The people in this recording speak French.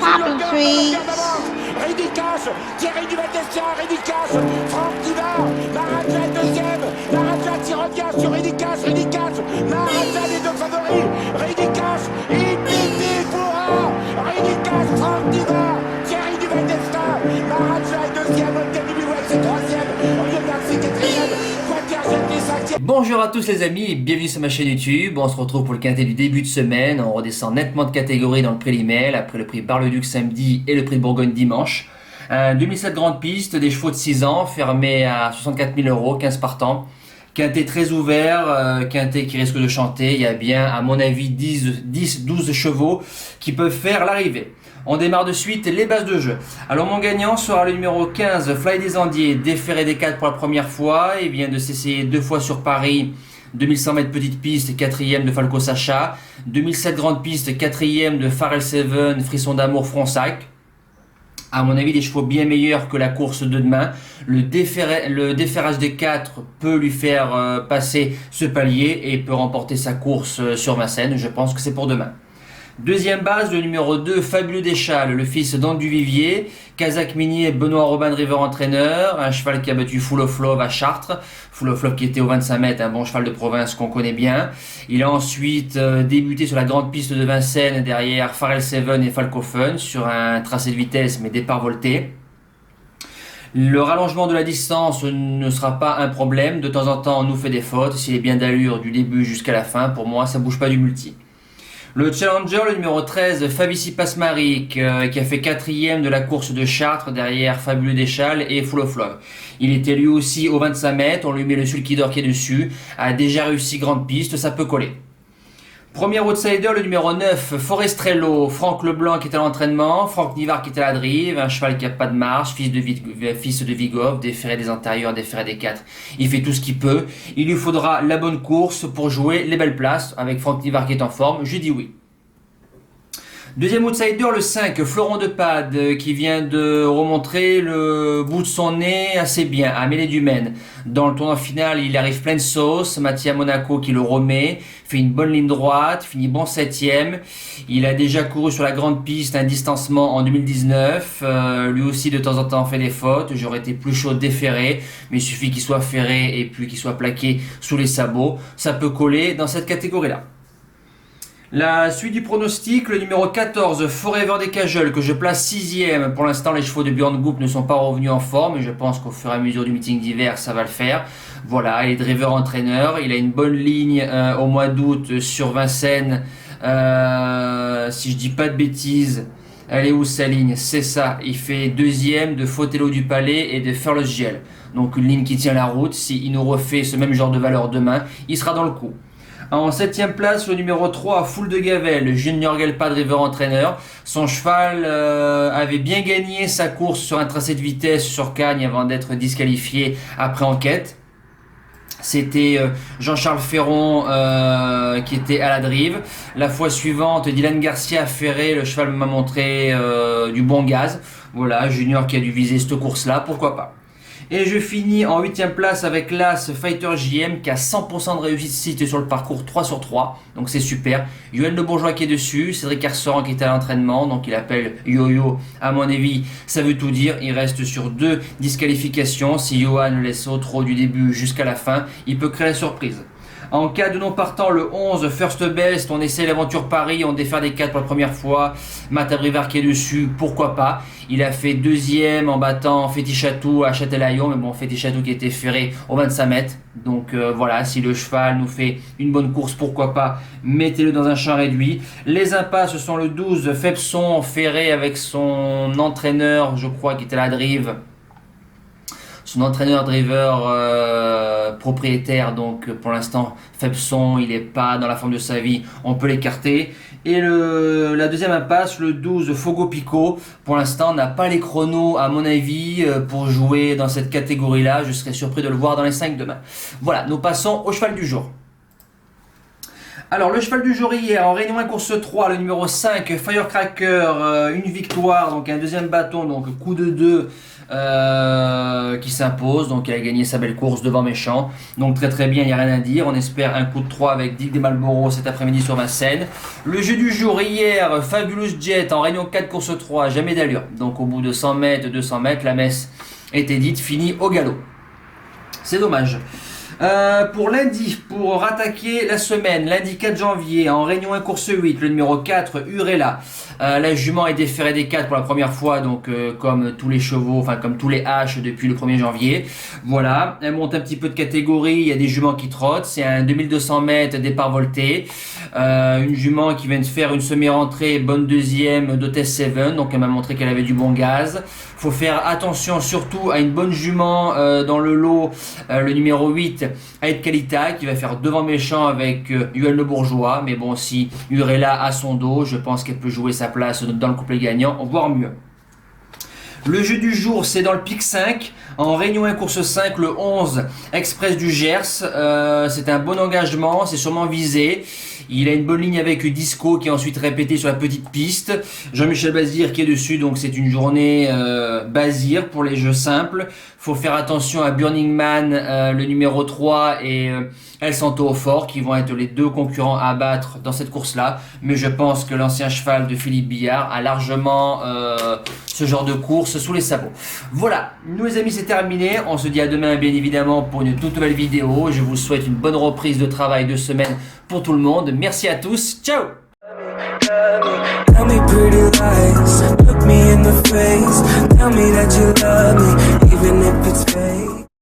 Popping trees. Ridicache, Thierry Duval-Destia, Ridicache, Franck Diva, Maharaja deuxième, Maharaja qui revient sur Ridicache, Maharaja les deux favoris, Ridicache, Infinity Foura, Ridicache, Franck Diva, Thierry Duval-Destia, Maharaja est deuxième, Olga Biwell c'est troisième, Olivier Garcia quatrième, Quatergenti cinquième. Bonjour à tous les amis et bienvenue sur ma chaîne YouTube. On se retrouve pour le quintet du début de semaine. On redescend nettement de catégorie dans le préliminaire après le prix Bar-le-Duc samedi et le prix de Bourgogne dimanche. 2007 grande piste, des chevaux de 6 ans, fermé à 64 000 €, 15 partants. Quintet très ouvert, quintet qui risque de chanter. Il y a bien, à mon avis, 10-12 chevaux qui peuvent faire l'arrivée. On démarre de suite les bases de jeu. Alors mon gagnant sera le numéro 15, Fly des Andiers, déféré des 4 pour la première fois. Il vient de s'essayer 2 fois sur Paris, 2100 mètres petite piste, 4ème de Falco Sacha. 2007 grande piste, 4ème de Pharrell Seven, Frisson d'amour Fronsac. À mon avis, des chevaux bien meilleurs que la course de demain. Le déferrage des 4 peut lui faire passer ce palier et peut remporter sa course sur Vincennes. Je pense que c'est pour demain. Deuxième base, le numéro 2, Fabuleux Deschâles, le fils d'Anne Duvivier, Kazakh Minier et Benoît Robin Driver entraîneur, un cheval qui a battu Full of Love à Chartres, Full of Love qui était au 25 mètres, un bon cheval de province qu'on connaît bien. Il a ensuite débuté sur la grande piste de Vincennes derrière Pharrell Seven et Falco Fun sur un tracé de vitesse mais départ volté. Le rallongement de la distance ne sera pas un problème, de temps en temps on nous fait des fautes, s'il est bien d'allure du début jusqu'à la fin, pour moi ça bouge pas du multi. Le challenger, le numéro 13, Favici Pasmarik, qui a fait 4ème de la course de Chartres derrière Fabuleux Deschâles et Full of Love. Il était lui aussi au 25 mètres, on lui met le sulky d'or qui est dessus, a déjà réussi grande piste, ça peut coller. Premier outsider, le numéro 9, Forestrello, Franck Leblanc qui est à l'entraînement, Franck Nivard qui est à la drive, un cheval qui n'a pas de marche, fils de Vigov, déféré des antérieurs, déféré des 4. Il fait tout ce qu'il peut. Il lui faudra la bonne course pour jouer les belles places. Avec Franck Nivard qui est en forme, je dis oui. Deuxième outsider, le 5, Florent Depade, qui vient de remontrer le bout de son nez assez bien, à Mêlée du Maine. Dans le tournoi final, il arrive plein de sauce, Mathia Monaco qui le remet, fait une bonne ligne droite, finit bon 7ème. Il a déjà couru sur la grande piste un distancement en 2019, lui aussi de temps en temps fait des fautes, j'aurais été plus chaud déféré, mais il suffit qu'il soit ferré et puis qu'il soit plaqué sous les sabots, ça peut coller dans cette catégorie-là. La suite du pronostic, le numéro 14, Forever des Cajoles, que je place 6ème. Pour l'instant, les chevaux de Björn Goop ne sont pas revenus en forme, mais je pense qu'au fur et à mesure du meeting d'hiver, ça va le faire. Voilà, il est driver entraîneur, il a une bonne ligne au mois d'août sur Vincennes. Si je dis pas de bêtises, elle est où sa ligne? C'est ça, il fait 2ème de Fotello du Palais et de Fearless Gel. Donc une ligne qui tient la route, s'il nous refait ce même genre de valeur demain, il sera dans le coup. En 7ème place, le numéro 3, Foule de Gavel, Junior Gelpa, driver entraîneur. Son cheval avait bien gagné sa course sur un tracé de vitesse sur Cagnes avant d'être disqualifié après enquête. C'était Jean-Charles Ferron qui était à la drive. La fois suivante, Dylan Garcia Ferré, le cheval m'a montré du bon gaz. Voilà, Junior qui a dû viser cette course-là, pourquoi pas. Et je finis en 8ème place avec l'As Fighter JM qui a 100% de réussite sur le parcours 3 sur 3. Donc c'est super. Yoann Le Bourgeois qui est dessus. Cédric Arseran qui est à l'entraînement. Donc il appelle Yo-Yo. À mon avis, ça veut tout dire. Il reste sur 2 disqualifications. Si Yoann laisse au trop du début jusqu'à la fin, il peut créer la surprise. En cas de non partant, le 11, First Best, on essaie l'aventure Paris, on défère des 4 pour la première fois. Matt Abrivard qui est dessus, pourquoi pas. Il a fait 2ème en battant Fétichatou à Châtelaillon, mais bon, Fétichatou qui était ferré au 25 mètres. Donc voilà, si le cheval nous fait une bonne course, pourquoi pas, mettez-le dans un champ réduit. Les impasses sont le 12, Fepson ferré avec son entraîneur, je crois, qui était à la drive. Son entraîneur driver propriétaire, donc pour l'instant Fepson, il n'est pas dans la forme de sa vie, on peut l'écarter. Et la deuxième impasse, le 12 Fogo Pico, pour l'instant n'a pas les chronos à mon avis pour jouer dans cette catégorie là, je serais surpris de le voir dans les 5 demain. Voilà, nous passons au cheval du jour. Alors, le cheval du jour hier, en Réunion 1 course 3, le numéro 5, Firecracker, une victoire, donc un deuxième bâton, donc coup de 2 qui s'impose. Donc, il a gagné sa belle course devant Méchant. Donc, très bien, il n'y a rien à dire. On espère un coup de 3 avec Dick des Malboro cet après-midi sur Vincennes. Le jeu du jour hier, Fabulous Jet, en Réunion 4 course 3, jamais d'allure. Donc, au bout de 100 mètres, 200 mètres, la messe était dite, finie au galop. C'est dommage. Pour lundi, pour rattaquer la semaine, lundi 4 janvier, en Réunion 1 course 8, le numéro 4, Urella. La jument est déférée des 4 pour la première fois, donc comme tous les chevaux, enfin comme tous les H depuis le 1er janvier. Voilà, elle monte un petit peu de catégorie, il y a des juments qui trottent, c'est un 2200 mètres départ volté. Une jument qui vient de faire une semi-rentrée, bonne deuxième d'Hôtesse 7, donc elle m'a montré qu'elle avait du bon gaz. Faut faire attention surtout à une bonne jument dans le lot, le numéro 8, Aide Kalita, qui va faire devant Méchant avec Yuel Le Bourgeois. Mais bon, si Urella a son dos, je pense qu'elle peut jouer sa place dans le couplet gagnant, voire mieux. Le jeu du jour, c'est dans le pic 5, en Réunion 1 course 5, le 11, Express du Gers. C'est un bon engagement, c'est sûrement visé. Il a une bonne ligne avec Disco qui est ensuite répété sur la petite piste. Jean-Michel Bazir qui est dessus, donc c'est une journée Bazir pour les jeux simples. Faut faire attention à Burning Man, le numéro 3, et El Santo au Fort, qui vont être les deux concurrents à battre dans cette course-là. Mais je pense que l'ancien cheval de Philippe Billard a largement ce genre de course sous les sabots. Voilà, nous les amis, c'est terminé. On se dit à demain, bien évidemment, pour une toute nouvelle vidéo. Je vous souhaite une bonne reprise de travail de semaine pour tout le monde. Merci à tous, ciao! Tell me pretty lies, look me in the face. Tell me that you love me, even if it's fake.